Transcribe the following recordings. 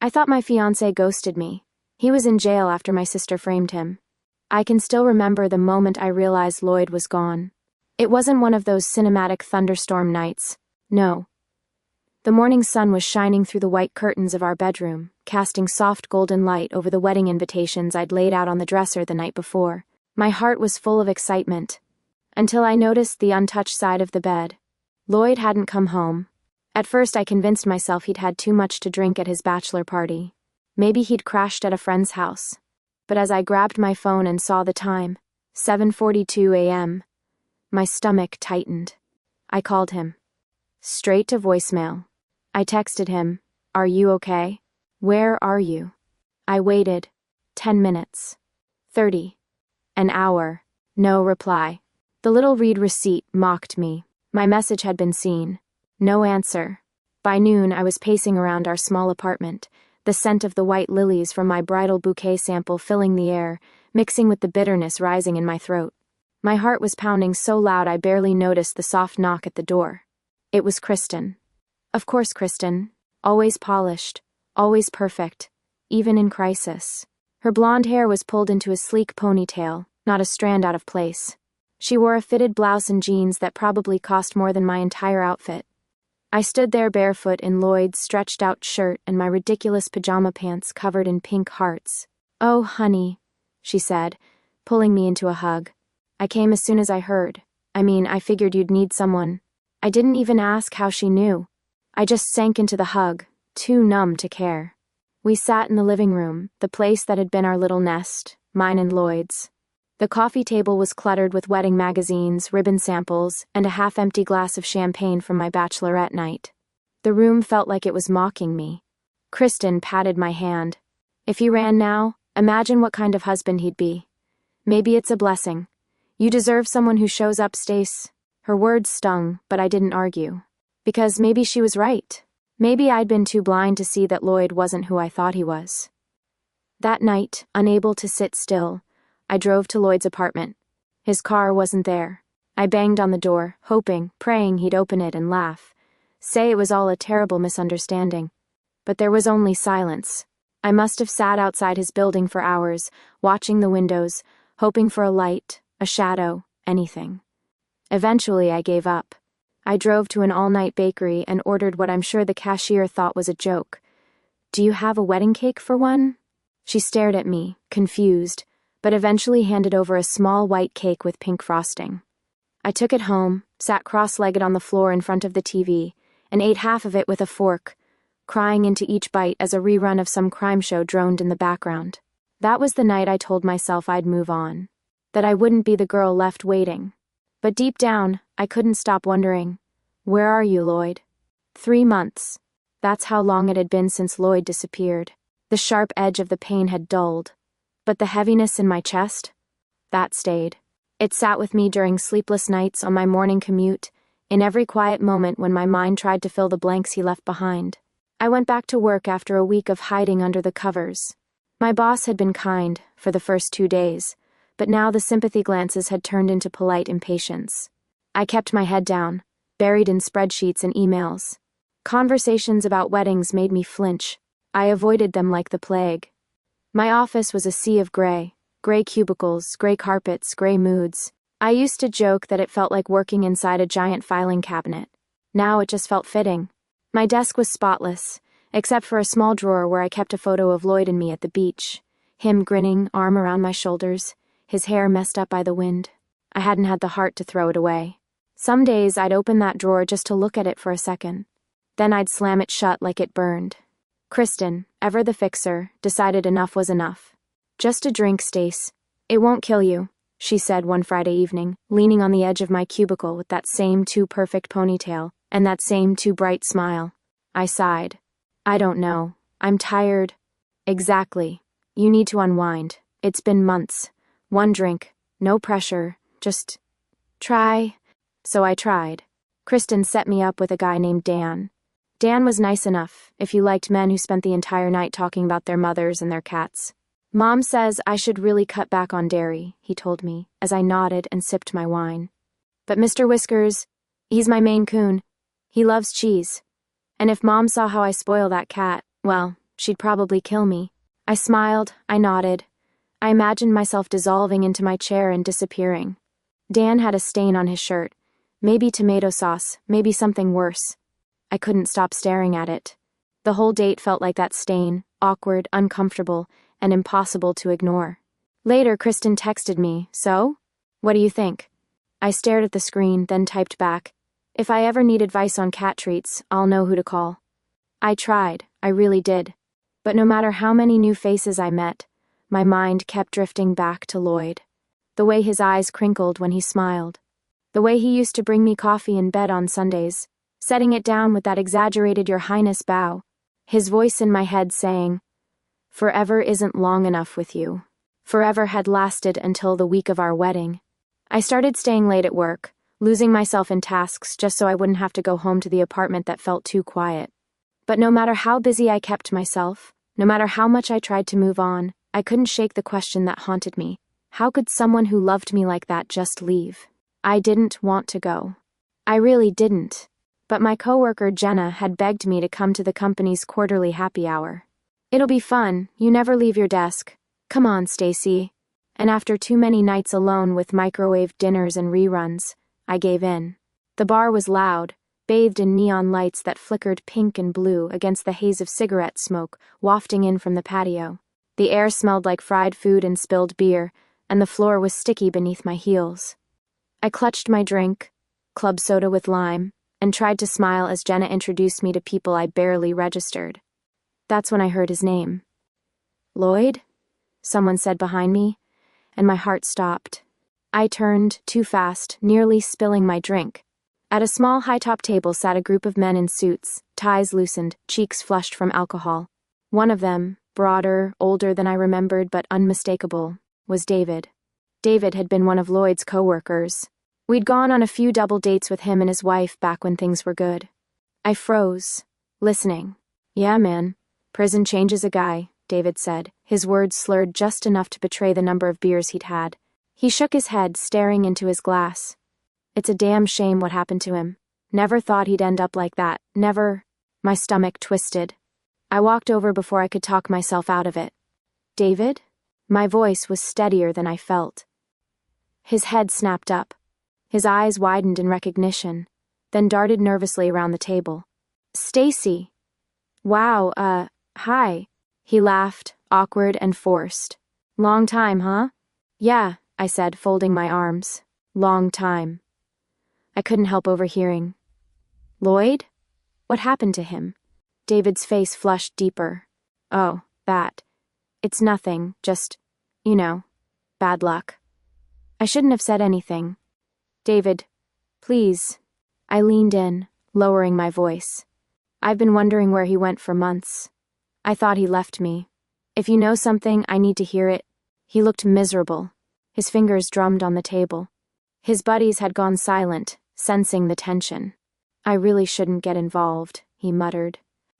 I thought my fiancé ghosted me. He was in jail after my sister framed him. I can still remember the moment I realized Lloyd was gone. It wasn't one of those cinematic thunderstorm nights. No. The morning sun was shining through the white curtains of our bedroom, casting soft golden light over the wedding invitations I'd laid out on the dresser the night before. My heart was full of excitement, until I noticed the untouched side of the bed. Lloyd hadn't come home. At first I convinced myself he'd had too much to drink at his bachelor party. Maybe he'd crashed at a friend's house. But as I grabbed my phone and saw the time, 7:42 a.m., my stomach tightened. I called him. Straight to voicemail. I texted him, "Are you okay? Where are you?" I waited. 10 minutes. 30. An hour. No reply. The little read receipt mocked me. My message had been seen. No answer. By noon, I was pacing around our small apartment, the scent of the white lilies from my bridal bouquet sample filling the air, mixing with the bitterness rising in my throat. My heart was pounding so loud I barely noticed the soft knock at the door. It was Kristen. Of course, Kristen. Always polished, always perfect, even in crisis. Her blonde hair was pulled into a sleek ponytail, not a strand out of place. She wore a fitted blouse and jeans that probably cost more than my entire outfit. I stood there barefoot in Lloyd's stretched-out shirt and my ridiculous pajama pants covered in pink hearts. "Oh, honey," she said, pulling me into a hug. "I came as soon as I heard. I figured you'd need someone." I didn't even ask how she knew. I just sank into the hug, too numb to care. We sat in the living room, the place that had been our little nest, mine and Lloyd's. The coffee table was cluttered with wedding magazines, ribbon samples, and a half-empty glass of champagne from my bachelorette night. The room felt like it was mocking me. Kristen patted my hand. "If he ran now, imagine what kind of husband he'd be. Maybe it's a blessing. You deserve someone who shows up, Stace." Her words stung, but I didn't argue. Because maybe she was right. Maybe I'd been too blind to see that Lloyd wasn't who I thought he was. That night, unable to sit still, I drove to Lloyd's apartment. His car wasn't there. I banged on the door, hoping, praying he'd open it and laugh. Say it was all a terrible misunderstanding. But there was only silence. I must have sat outside his building for hours, watching the windows, hoping for a light, a shadow, anything. Eventually, I gave up. I drove to an all-night bakery and ordered what I'm sure the cashier thought was a joke. "Do you have a wedding cake for one?" She stared at me, confused, but eventually handed over a small white cake with pink frosting. I took it home, sat cross-legged on the floor in front of the TV, and ate half of it with a fork, crying into each bite as a rerun of some crime show droned in the background. That was the night I told myself I'd move on, that I wouldn't be the girl left waiting. But deep down, I couldn't stop wondering, where are you, Lloyd? 3 months. That's how long it had been since Lloyd disappeared. The sharp edge of the pain had dulled. But the heaviness in my chest? That stayed. It sat with me during sleepless nights on my morning commute, in every quiet moment when my mind tried to fill the blanks he left behind. I went back to work after a week of hiding under the covers. My boss had been kind for the first 2 days, but now the sympathy glances had turned into polite impatience. I kept my head down, buried in spreadsheets and emails. Conversations about weddings made me flinch. I avoided them like the plague. My office was a sea of gray cubicles, gray carpets, gray moods. I used to joke that it felt like working inside a giant filing cabinet. Now it just felt fitting. My desk was spotless, except for a small drawer where I kept a photo of Lloyd and me at the beach. Him grinning, arm around my shoulders, his hair messed up by the wind. I hadn't had the heart to throw it away. Some days I'd open that drawer just to look at it for a second. Then I'd slam it shut like it burned. Kristen, ever the fixer, decided enough was enough. "Just a drink, Stace. It won't kill you," she said one Friday evening, leaning on the edge of my cubicle with that same too-perfect ponytail and that same too-bright smile. I sighed. "I don't know. I'm tired." "Exactly. You need to unwind. It's been months. One drink. No pressure. Just try." So I tried. Kristen set me up with a guy named Dan. Dan was nice enough, if you liked men who spent the entire night talking about their mothers and their cats. "Mom says I should really cut back on dairy," he told me, as I nodded and sipped my wine. "But Mr. Whiskers, he's my Maine Coon. He loves cheese. And if Mom saw how I spoil that cat, well, She'd probably kill me. I smiled, I nodded. I imagined myself dissolving into my chair and disappearing. Dan had a stain on his shirt. Maybe tomato sauce, maybe something worse. I couldn't stop staring at it. The whole date felt like that stain, awkward, uncomfortable, and impossible to ignore. Later, Kristen texted me, "So? What do you think?" I stared at the screen, then typed back, "If I ever need advice on cat treats, I'll know who to call." I tried, I really did. But no matter how many new faces I met, my mind kept drifting back to Lloyd. The way his eyes crinkled when he smiled. The way he used to bring me coffee in bed on Sundays, setting it down with that exaggerated "Your Highness" bow. His voice in my head saying, "Forever isn't long enough with you." Forever had lasted until the week of our wedding. I started staying late at work, losing myself in tasks just so I wouldn't have to go home to the apartment that felt too quiet. But no matter how busy I kept myself, no matter how much I tried to move on, I couldn't shake the question that haunted me. How could someone who loved me like that just leave? I didn't want to go. I really didn't. But my coworker Jenna had begged me to come to the company's quarterly happy hour. "It'll be fun, you never leave your desk. Come on, Stacey." And after too many nights alone with microwave dinners and reruns, I gave in. The bar was loud, bathed in neon lights that flickered pink and blue against the haze of cigarette smoke wafting in from the patio. The air smelled like fried food and spilled beer, and the floor was sticky beneath my heels. I clutched my drink, club soda with lime, and tried to smile as Jenna introduced me to people I barely registered. That's when I heard his name. "Lloyd?" someone said behind me, and my heart stopped. I turned, too fast, nearly spilling my drink. At a small high-top table sat a group of men in suits, ties loosened, cheeks flushed from alcohol. One of them, broader, older than I remembered but unmistakable, was David. David had been one of Lloyd's co-workers. We'd gone on a few double dates with him and his wife back when things were good. I froze, listening. "Yeah, man, prison changes a guy," David said, his words slurred just enough to betray the number of beers he'd had. He shook his head, staring into his glass. "It's a damn shame what happened to him. Never thought he'd end up like that, never." My stomach twisted. I walked over before I could talk myself out of it. "David?" My voice was steadier than I felt. His head snapped up. His eyes widened in recognition, then darted nervously around the table. "Stacey." "Wow, hi." He laughed, awkward and forced. "Long time, huh?" "Yeah," I said, folding my arms. "Long time." I couldn't help overhearing. "Lloyd? What happened to him?" David's face flushed deeper. "Oh, that. It's nothing, just, bad luck." I shouldn't have said anything. "David, please." I leaned in, lowering my voice. "I've been wondering where he went for months. I thought he left me. If you know something, I need to hear it." He looked miserable. His fingers drummed on the table. His buddies had gone silent, sensing the tension. "I really shouldn't get involved," he muttered.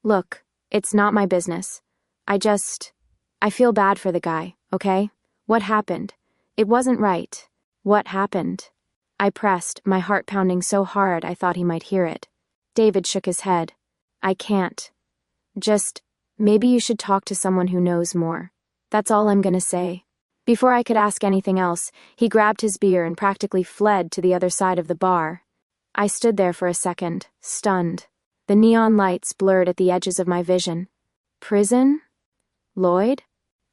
"Look, it's not my business. I feel bad for the guy, okay? What happened? It wasn't right. What happened?" I pressed, my heart pounding so hard I thought he might hear it. David shook his head. "I can't. Maybe you should talk to someone who knows more. That's all I'm gonna say." Before I could ask anything else, he grabbed his beer and practically fled to the other side of the bar. I stood there for a second, stunned. The neon lights blurred at the edges of my vision. Prison? Lloyd?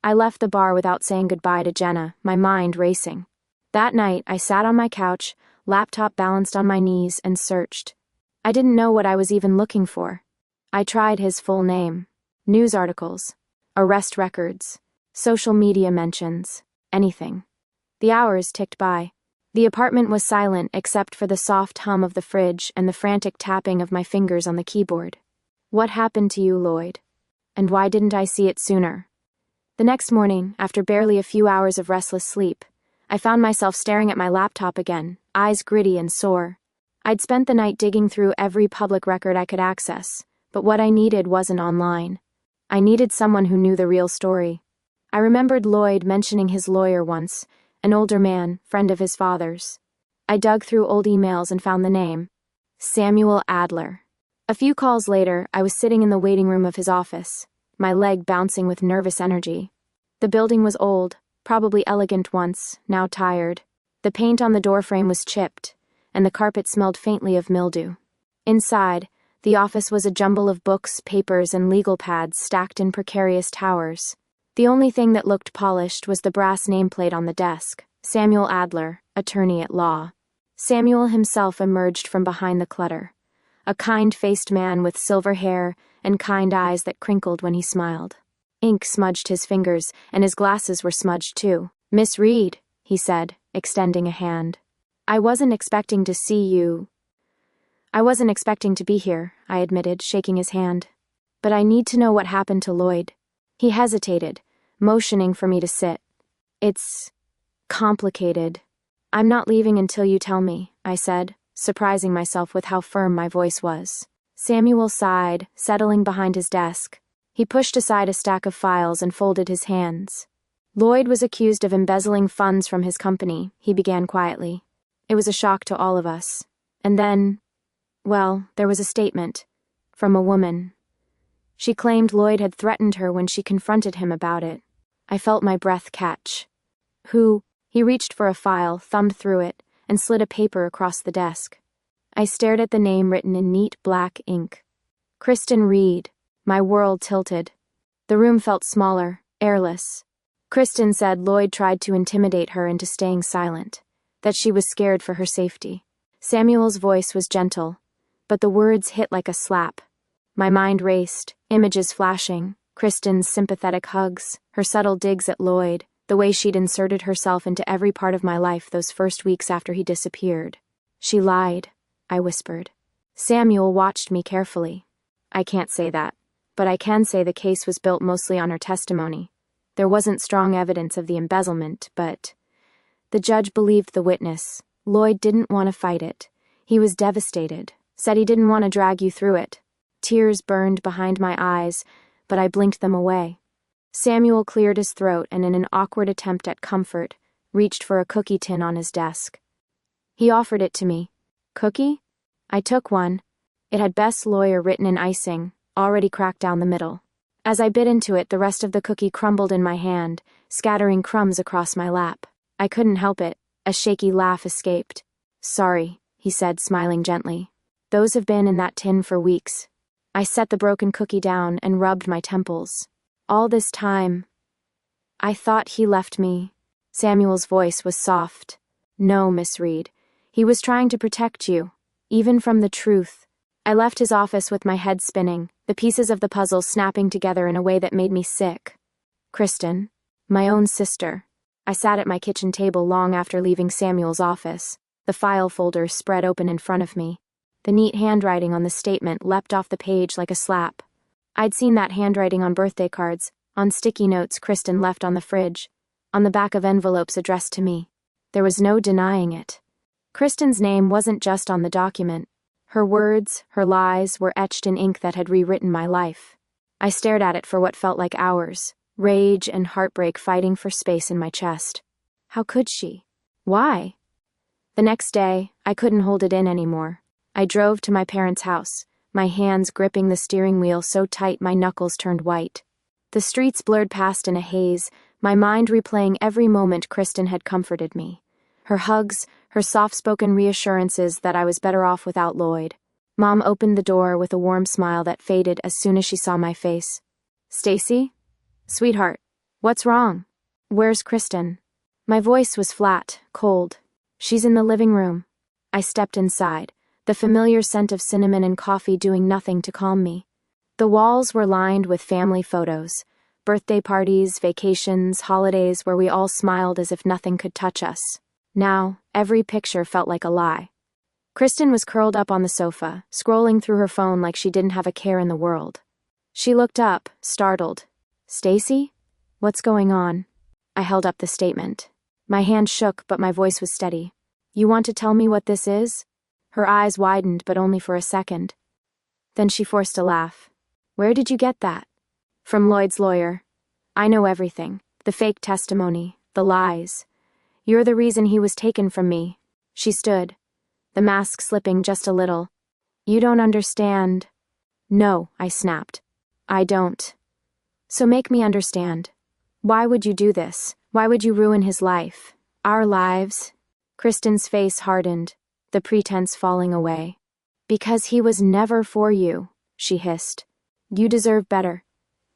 I left the bar without saying goodbye to Jenna, my mind racing. That night, I sat on my couch, laptop balanced on my knees, and searched. I didn't know what I was even looking for. I tried his full name. News articles. Arrest records. Social media mentions. Anything. The hours ticked by. The apartment was silent except for the soft hum of the fridge and the frantic tapping of my fingers on the keyboard. What happened to you, Lloyd? And why didn't I see it sooner? The next morning, after barely a few hours of restless sleep, I found myself staring at my laptop again, eyes gritty and sore. I'd spent the night digging through every public record I could access, but what I needed wasn't online. I needed someone who knew the real story. I remembered Lloyd mentioning his lawyer once, an older man, friend of his father's. I dug through old emails and found the name. Samuel Adler. A few calls later, I was sitting in the waiting room of his office. my leg bouncing with nervous energy. The building was old, probably elegant once, now tired. The paint on the doorframe was chipped, and the carpet smelled faintly of mildew. Inside, the office was a jumble of books, papers, and legal pads stacked in precarious towers. The only thing that looked polished was the brass nameplate on the desk: Samuel Adler, attorney at law. Samuel himself emerged from behind the clutter, a kind-faced man with silver hair and kind eyes that crinkled when he smiled. Ink smudged his fingers, and his glasses were smudged too. "Miss Reid," he said, extending a hand. I wasn't expecting to be here," I admitted, shaking his hand. "But I need to know what happened to Lloyd." He hesitated, motioning for me to sit. "It's complicated. I'm not leaving until you tell me," I said, surprising myself with how firm my voice was. Samuel sighed, settling behind his desk. He pushed aside a stack of files and folded his hands. "Lloyd was accused of embezzling funds from his company," he began quietly. "It was a shock to all of us. And then, well, there was a statement from a woman. She claimed Lloyd had threatened her when she confronted him about it." I felt my breath catch. "Who?" He reached for a file, thumbed through it, and slid a paper across the desk. I stared at the name written in neat black ink. Kristen Reid. My world tilted. The room felt smaller, airless. Kristen said Lloyd tried to intimidate her into staying silent, that she was scared for her safety. Samuel's voice was gentle, but the words hit like a slap. My mind raced, images flashing, Kristen's sympathetic hugs, her subtle digs at Lloyd, the way she'd inserted herself into every part of my life those first weeks after he disappeared. "She lied," I whispered. Samuel watched me carefully. "I can't say that, but I can say the case was built mostly on her testimony. There wasn't strong evidence of the embezzlement, but the judge believed the witness. Lloyd didn't want to fight it. He was devastated, said he didn't want to drag you through it." Tears burned behind my eyes, but I blinked them away. Samuel cleared his throat and, in an awkward attempt at comfort, reached for a cookie tin on his desk. He offered it to me. "Cookie?" I took one. It had "Best Lawyer" written in icing, already cracked down the middle. As I bit into it, the rest of the cookie crumbled in my hand, scattering crumbs across my lap. I couldn't help it. A shaky laugh escaped. "Sorry," he said, smiling gently. "Those have been in that tin for weeks." I set the broken cookie down and rubbed my temples. "All this time, I thought he left me." Samuel's voice was soft. "No, Miss Reid. He was trying to protect you, even from the truth." I left his office with my head spinning, the pieces of the puzzle snapping together in a way that made me sick. Kristen, my own sister. I sat at my kitchen table long after leaving Samuel's office, the file folder spread open in front of me. The neat handwriting on the statement leapt off the page like a slap. I'd seen that handwriting on birthday cards, on sticky notes Kristen left on the fridge, on the back of envelopes addressed to me. There was no denying it. Kristen's name wasn't just on the document. Her words, her lies, were etched in ink that had rewritten my life. I stared at it for what felt like hours, rage and heartbreak fighting for space in my chest. How could she? Why? The next day, I couldn't hold it in anymore. I drove to my parents' house, my hands gripping the steering wheel so tight my knuckles turned white. The streets blurred past in a haze, my mind replaying every moment Kristen had comforted me. Her hugs, her soft-spoken reassurances that I was better off without Lloyd. Mom opened the door with a warm smile that faded as soon as she saw my face. "Stacey? Sweetheart, what's wrong? Where's Kristen?" My voice was flat, cold. "She's in the living room." I stepped inside, the familiar scent of cinnamon and coffee doing nothing to calm me. The walls were lined with family photos, birthday parties, vacations, holidays where we all smiled as if nothing could touch us. Now, every picture felt like a lie. Kristen was curled up on the sofa, scrolling through her phone like she didn't have a care in the world. She looked up, startled. "Stacey? What's going on?" I held up the statement. My hand shook, but my voice was steady. "You want to tell me what this is?" Her eyes widened, but only for a second. Then she forced a laugh. "Where did you get that?" "From Lloyd's lawyer. I know everything. The fake testimony, the lies. You're the reason he was taken from me." She stood, the mask slipping just a little. "You don't understand." "No," I snapped. "I don't." So make me understand. Why would you do this? Why would you ruin his life? Our lives? Kristen's face hardened, the pretense falling away. Because he was never for you, she hissed. You deserve better.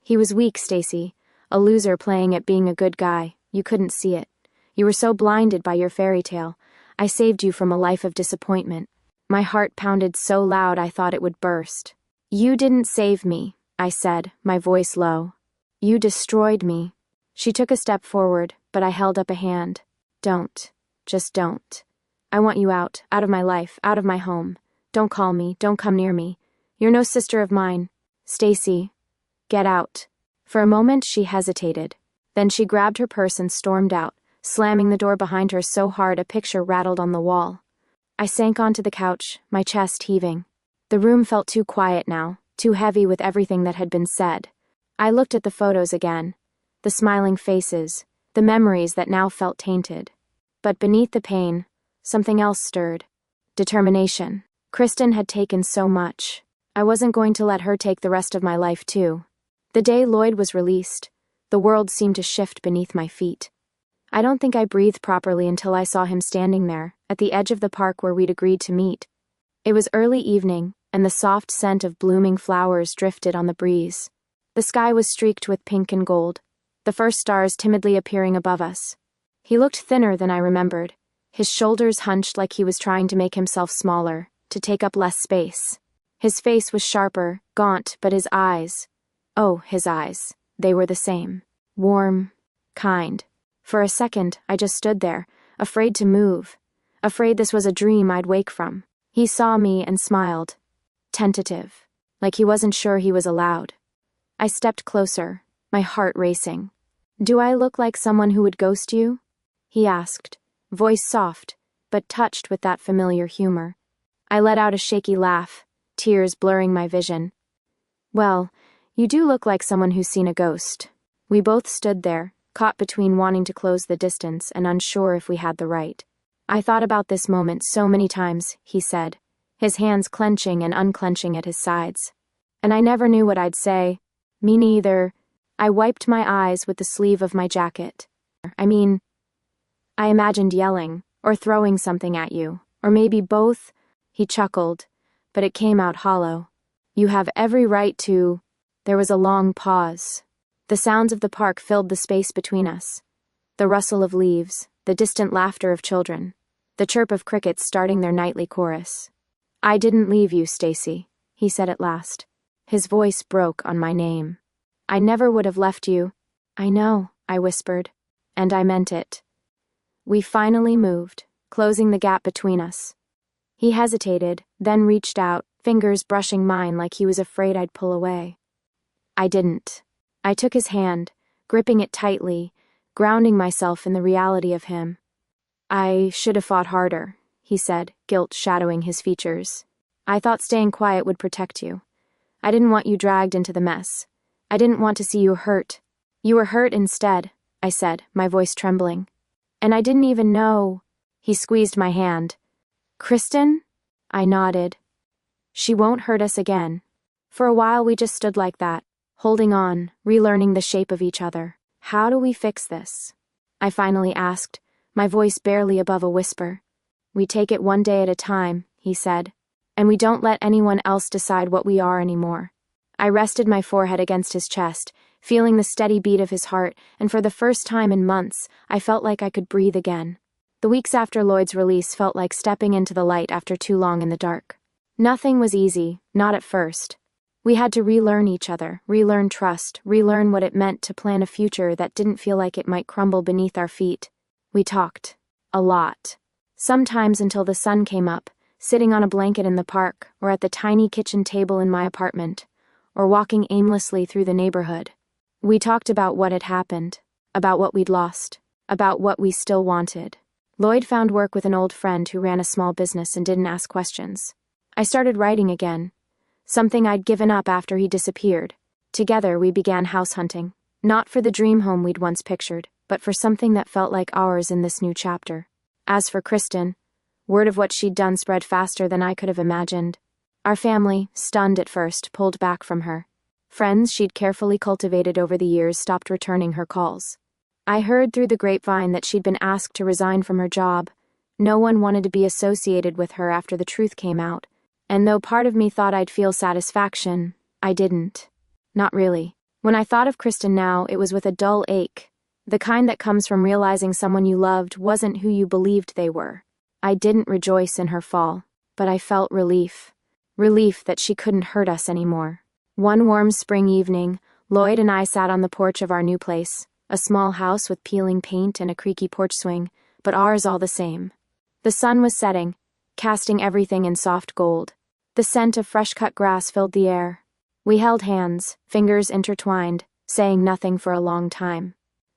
He was weak, Stacey. A loser playing at being a good guy. You couldn't see it. You were so blinded by your fairy tale. I saved you from a life of disappointment. My heart pounded so loud I thought it would burst. You didn't save me, I said, my voice low. You destroyed me. She took a step forward, but I held up a hand. Don't. Just don't. I want you out of my life, out of my home. Don't call me, don't come near me. You're no sister of mine. Stacey, get out. For a moment she hesitated. Then she grabbed her purse and stormed out, slamming the door behind her so hard a picture rattled on the wall. I sank onto the couch, my chest heaving. The room felt too quiet now, too heavy with everything that had been said. I looked at the photos again, the smiling faces, the memories that now felt tainted. But beneath the pain, something else stirred. Determination. Kristen had taken so much. I wasn't going to let her take the rest of my life too. The day Lloyd was released, the world seemed to shift beneath my feet. I don't think I breathed properly until I saw him standing there, at the edge of the park where we'd agreed to meet. It was early evening, and the soft scent of blooming flowers drifted on the breeze. The sky was streaked with pink and gold, the first stars timidly appearing above us. He looked thinner than I remembered, his shoulders hunched like he was trying to make himself smaller, to take up less space. His face was sharper, gaunt, but his eyes... Oh, his eyes. They were the same. Warm, kind. For a second, I just stood there, afraid to move, afraid this was a dream I'd wake from. He saw me and smiled. Tentative. Like he wasn't sure he was allowed. I stepped closer, my heart racing. Do I look like someone who would ghost you? He asked, voice soft, but touched with that familiar humor. I let out a shaky laugh, tears blurring my vision. Well, you do look like someone who's seen a ghost. We both stood there, caught between wanting to close the distance and unsure if we had the right. I thought about this moment so many times, he said, his hands clenching and unclenching at his sides. And I never knew what I'd say. Me neither. I wiped my eyes with the sleeve of my jacket. I imagined yelling, or throwing something at you, or maybe both. He chuckled, but it came out hollow. You have every right to... There was a long pause. The sounds of the park filled the space between us. The rustle of leaves, the distant laughter of children, the chirp of crickets starting their nightly chorus. I didn't leave you, Stacey, he said at last. His voice broke on my name. I never would have left you. I know, I whispered, and I meant it. We finally moved, closing the gap between us. He hesitated, then reached out, fingers brushing mine like he was afraid I'd pull away. I didn't. I took his hand, gripping it tightly, grounding myself in the reality of him. I should have fought harder, he said, guilt shadowing his features. I thought staying quiet would protect you. I didn't want you dragged into the mess. I didn't want to see you hurt. You were hurt instead, I said, my voice trembling. And I didn't even know. He squeezed my hand. Kristen? I nodded. She won't hurt us again. For a while we just stood like that, holding on, relearning the shape of each other. How do we fix this? I finally asked, my voice barely above a whisper. We take it one day at a time, he said, and we don't let anyone else decide what we are anymore. I rested my forehead against his chest, feeling the steady beat of his heart, and for the first time in months, I felt like I could breathe again. The weeks after Lloyd's release felt like stepping into the light after too long in the dark. Nothing was easy, not at first. We had to relearn each other, relearn trust, relearn what it meant to plan a future that didn't feel like it might crumble beneath our feet. We talked. A lot. Sometimes until the sun came up, sitting on a blanket in the park, or at the tiny kitchen table in my apartment, or walking aimlessly through the neighborhood. We talked about what had happened, about what we'd lost, about what we still wanted. Lloyd found work with an old friend who ran a small business and didn't ask questions. I started writing again, something I'd given up after he disappeared. Together we began house hunting, not for the dream home we'd once pictured, but for something that felt like ours in this new chapter. As for Kristen, word of what she'd done spread faster than I could have imagined. Our family, stunned at first, pulled back from her. Friends she'd carefully cultivated over the years stopped returning her calls. I heard through the grapevine that she'd been asked to resign from her job. No one wanted to be associated with her after the truth came out. And though part of me thought I'd feel satisfaction, I didn't. Not really. When I thought of Kristen now, it was with a dull ache, the kind that comes from realizing someone you loved wasn't who you believed they were. I didn't rejoice in her fall, but I felt relief. Relief that she couldn't hurt us anymore. One warm spring evening, Lloyd and I sat on the porch of our new place, a small house with peeling paint and a creaky porch swing, but ours all the same. The sun was setting, casting everything in soft gold. The scent of fresh-cut grass filled the air. We held hands, fingers intertwined, saying nothing for a long time.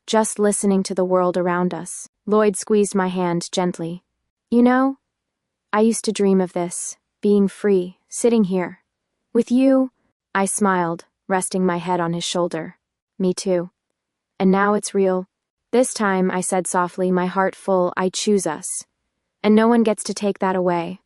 Just listening to the world around us. Lloyd squeezed my hand gently. You know, I used to dream of this, being free, sitting here. With you, I smiled, resting my head on his shoulder. Me too. And now it's real. This time, I said softly, my heart full, I choose us. And no one gets to take that away.